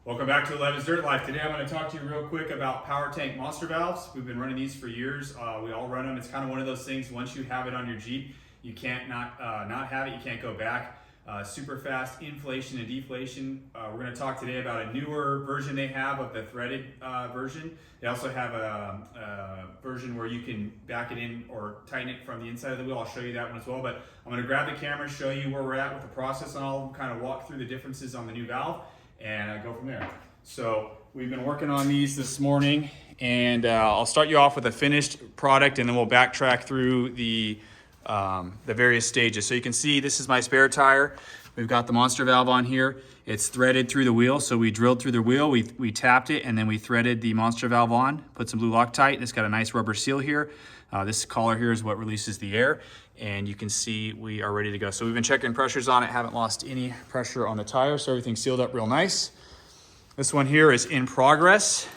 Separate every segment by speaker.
Speaker 1: Welcome back to 11's Dirt Life. Today I'm going to talk to you real quick about POWERTANK Monster Valves. We've been running these for years. We all run them. It's kind of one of those things, once you have it on your Jeep, you can't not have it, you can't go back. Super fast inflation and deflation. We're going to talk today about a newer version they have of the threaded version. They also have a version where you can back it in or tighten it from the inside of the wheel. I'll show you that one as well, but I'm going to grab the camera, show you where we're at with the process, and I'll kind of walk through the differences on the new valve and go from there. So we've been working on these this morning, and I'll start you off with a finished product, and then we'll backtrack through the various stages. So you can see this is my spare tire. We've got the monster valve on here. It's threaded through the wheel, so we drilled through the wheel, we tapped it, and then we threaded the monster valve on, put some blue Loctite, and it's got a nice rubber seal here. This collar here is what releases the air, and you can see we are ready to go. So we've been checking pressures on it, haven't lost any pressure on the tire, so everything's sealed up real nice. This one here is in progress.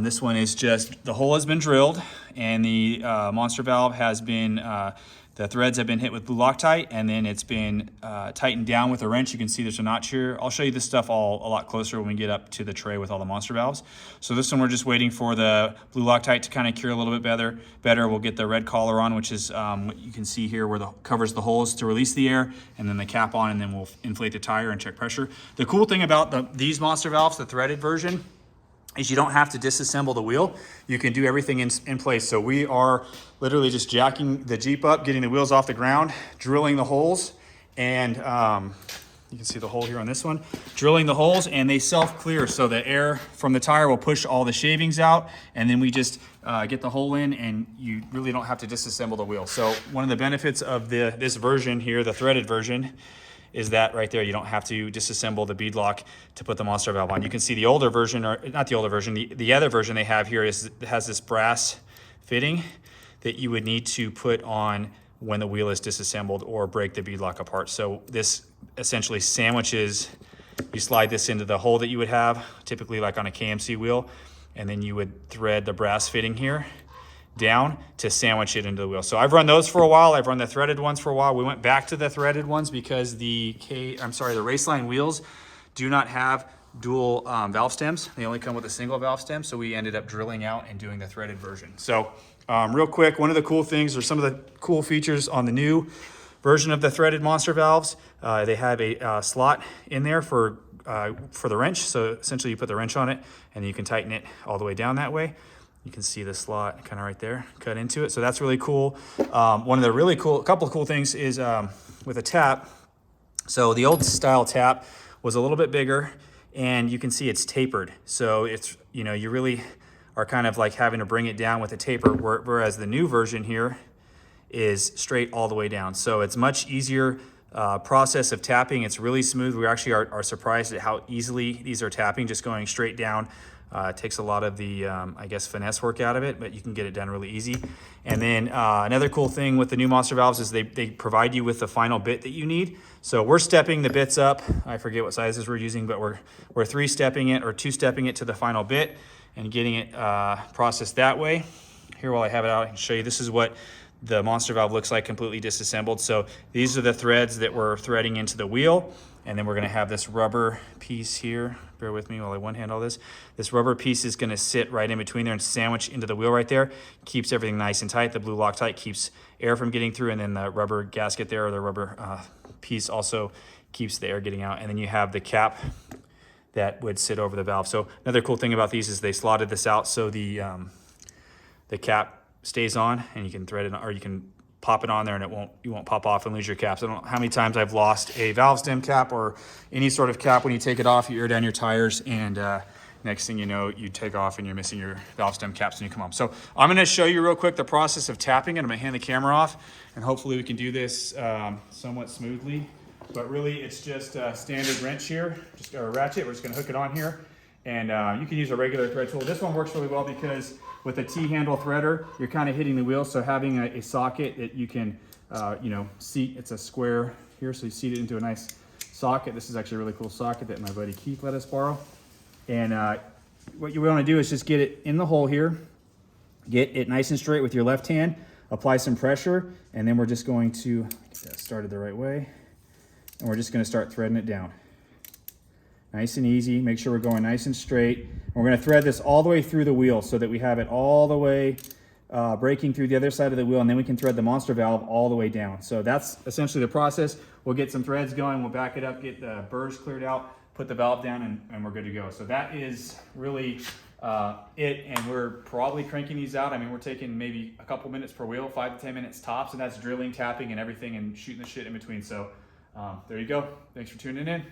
Speaker 1: This one is just, the hole has been drilled, and the monster valve has been, the threads have been hit with blue Loctite, and then it's been tightened down with a wrench. You can see there's a notch here. I'll show you this stuff all a lot closer when we get up to the tray with all the monster valves. So this one we're just waiting for the blue Loctite to kind of cure a little bit better. We'll get the red collar on, which is what you can see here, where the covers the holes to release the air, and then the cap on, and then we'll inflate the tire and check pressure. The cool thing about these monster valves, the threaded version, is you don't have to disassemble the wheel. You can do everything in place. So we are literally just jacking the Jeep up, getting the wheels off the ground, drilling the holes, and you can see the hole here on this one, drilling the holes, and they self-clear. So the air from the tire will push all the shavings out, and then we just get the hole in, and you really don't have to disassemble the wheel. So one of the benefits of this version here, the threaded version, is that right there, you don't have to disassemble the bead lock to put the monster valve on. You can see the older version, or not the older version, the other version they have here has this brass fitting that you would need to put on when the wheel is disassembled or break the bead lock apart. So this essentially sandwiches, you slide this into the hole that you would have, typically like on a KMC wheel, and then you would thread the brass fitting here down to sandwich it into the wheel. So I've run those for a while. I've run the threaded ones for a while. We went back to the threaded ones because the Raceline wheels do not have dual valve stems. They only come with a single valve stem. So we ended up drilling out and doing the threaded version. So real quick, one of the cool things, or some of the cool features on the new version of the threaded monster valves, they have a slot in there for the wrench. So essentially you put the wrench on it, and you can tighten it all the way down that way. You can see the slot kind of right there, cut into it. So that's really cool. One of the really cool, couple of cool things is with a tap. So the old style tap was a little bit bigger, and you can see it's tapered. So it's, you really are kind of like having to bring it down with a taper, whereas the new version here is straight all the way down. So it's much easier process of tapping. It's really smooth. We actually are surprised at how easily these are tapping, just going straight down. It takes a lot of the, I guess, finesse work out of it, but you can get it done really easy. And then another cool thing with the new monster valves is they provide you with the final bit that you need. So we're stepping the bits up. I forget what sizes we're using, but we're 3-stepping it or 2-stepping it to the final bit and getting it processed that way. Here, while I have it out, I can show you. This is what the monster valve looks like completely disassembled. So these are the threads that we're threading into the wheel. And then we're gonna have this rubber piece here. Bear with me while I one-hand all this. This rubber piece is gonna sit right in between there and sandwich into the wheel right there. Keeps everything nice and tight. The blue Loctite keeps air from getting through, and then the rubber gasket there, or the rubber piece, also keeps the air getting out. And then you have the cap that would sit over the valve. So another cool thing about these is they slotted this out so the cap stays on, and you can thread it, or you can pop it on there, and you won't pop off and lose your caps. I don't know how many times I've lost a valve stem cap or any sort of cap. When you take it off, you air down your tires, and next thing you know, you take off and you're missing your valve stem caps when you come home. So I'm gonna show you real quick the process of tapping it. I'm gonna hand the camera off, and hopefully we can do this somewhat smoothly. But really, it's just a standard wrench here, just a ratchet. We're just gonna hook it on here, and you can use a regular thread tool. This one works really well because with a T-handle threader, you're kind of hitting the wheel, so having a socket that you can, seat, it's a square here, so you seat it into a nice socket. This is actually a really cool socket that my buddy Keith let us borrow. And what you want to do is just get it in the hole here, get it nice and straight with your left hand, apply some pressure, and then we're just going to get that started the right way, and we're just going to start threading it down. Nice and easy. Make sure we're going nice and straight. And we're going to thread this all the way through the wheel so that we have it all the way breaking through the other side of the wheel, and then we can thread the monster valve all the way down. So that's essentially the process. We'll get some threads going, we'll back it up, get the burrs cleared out, put the valve down, and we're good to go. So that is really it, and we're probably cranking these out. I mean, we're taking maybe a couple minutes per wheel, 5 to 10 minutes tops, and that's drilling, tapping, and everything, and shooting the shit in between. So there you go. Thanks for tuning in.